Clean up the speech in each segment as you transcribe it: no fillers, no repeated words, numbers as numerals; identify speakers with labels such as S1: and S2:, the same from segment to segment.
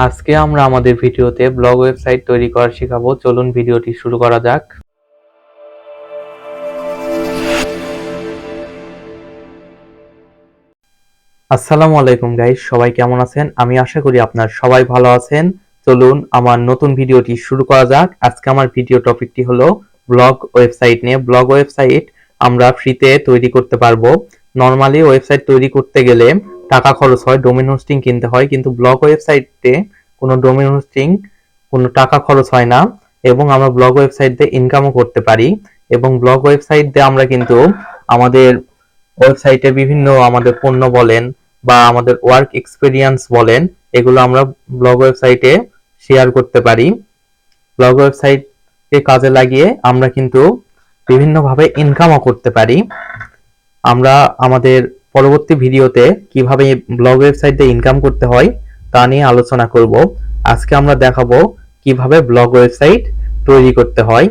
S1: আজকে আমরা আমাদের ভিডিওতে ব্লগ ওয়েবসাইট তৈরি করা শেখাবো। চলুন ভিডিওটি শুরু করা যাক। আসসালামু আলাইকুম গাইস, সবাই কেমন আছেন? আমি আশা করি আপনারা সবাই ভালো আছেন। চলুন আমার নতুন ভিডিওটি শুরু করা যাক। আজকে আমার ভিডিও টপিকটি হলো ব্লগ ওয়েবসাইট নিয়ে। ব্লগ ওয়েবসাইট আমরা ফ্রিতে তৈরি করতে পারবো। নরমালি ওয়েবসাইট তৈরি করতে গেলে টাকা খরচ হয়, ডোমেইন হোস্টিং কিনতে হয়, কিন্তু ব্লগ ওয়েবসাইটে কোনো ডোমেইন হোস্টিং কোনো টাকা খরচ হয় না এবং আমরা ব্লগ ওয়েবসাইট দিয়ে ইনকামও করতে পারি। এবং ব্লগ ওয়েবসাইট দিয়ে আমরা কিন্তু আমাদের ওয়েবসাইটে বিভিন্ন আমাদের পণ্য বলেন বা আমাদের ওয়ার্ক এক্সপেরিয়েন্স বলেন, এগুলো আমরা ব্লগ ওয়েবসাইটে শেয়ার করতে পারি। ব্লগ ওয়েবসাইটকে কাজে লাগিয়ে আমরা কিন্তু বিভিন্নভাবে ইনকামও করতে পারি। আমরা আমাদের পরবর্তী ভিডিওতে কিভাবে ব্লগ ওয়েবসাইট দিয়ে ইনকাম করতে হয় তা নিয়ে আলোচনা করব। আজকে আমরা দেখাবো কিভাবে ব্লগ ওয়েবসাইট তৈরি করতে হয়।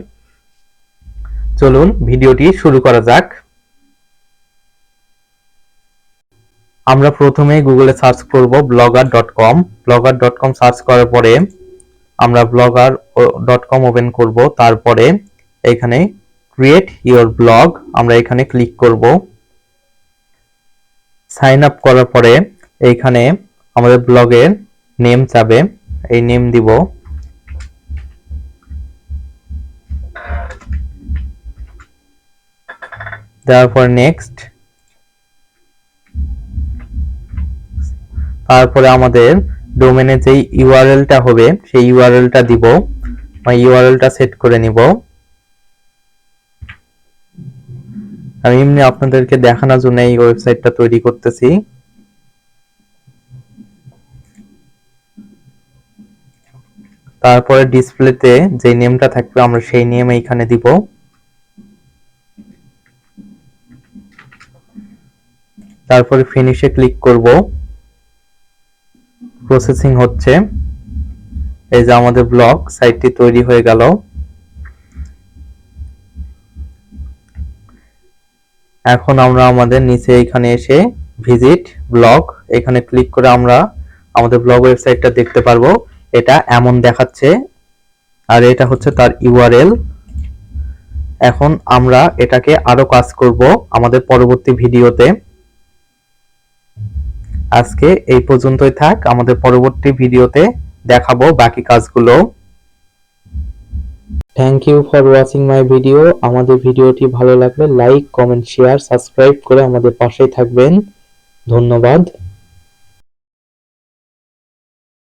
S1: চলুন ভিডিওটি শুরু করা যাক। আমরা প্রথমে গুগলে সার্চ করব blogger.com। blogger.com সার্চ করার পরে আমরা blogger.com ওপেন করব। তারপরে এখানে ক্রিয়েট ইওর ব্লগ আমরা এখানে ক্লিক করব। সাইন আপ করার পরে এইখানে আমাদের ব্লগের নেম চাবে, এই নেম দিব। তারপর নেক্সট। তারপরে আমাদের ডোমেনে যেই ইউআরএলটা হবে সেই ইউআরএলটা দিব, ইউআরএলটা সেট করে নিব। আমি এমনি আপনাদেরকে দেখানোর জন্য এই ওয়েবসাইটটা তৈরি করতেছি। তারপরে ডিসপ্লেতে যে নেমটা থাকবে আমরা সেই নেম এইখানে দিব। তারপরে ফিনিশে ক্লিক করব। প্রসেসিং হচ্ছে। এই যে আমাদের ব্লগ সাইটটি তৈরি হয়ে গেল। এখন আমরা আমাদের নিচে এখানে এসে ভিজিট ব্লগ এখানে ক্লিক করে আমরা আমাদের ব্লগ ওয়েবসাইটটা দেখতে পারবো। এটা এমন দেখাচ্ছে আর এটা হচ্ছে তার ইউআরএল। এখন আমরা এটাকে আরো কাজ করব আমাদের পরবর্তী ভিডিওতে। আজকে এই পর্যন্তই থাক, আমাদের পরবর্তী ভিডিওতে দেখাবো বাকি কাজগুলো। Thank you for watching my video. আমাদের ভিডিওটি ভালো লাগলে লাইক, কমেন্ট, শেয়ার, সাবস্ক্রাইব করে আমাদের পাশেই থাকবেন। ধন্যবাদ।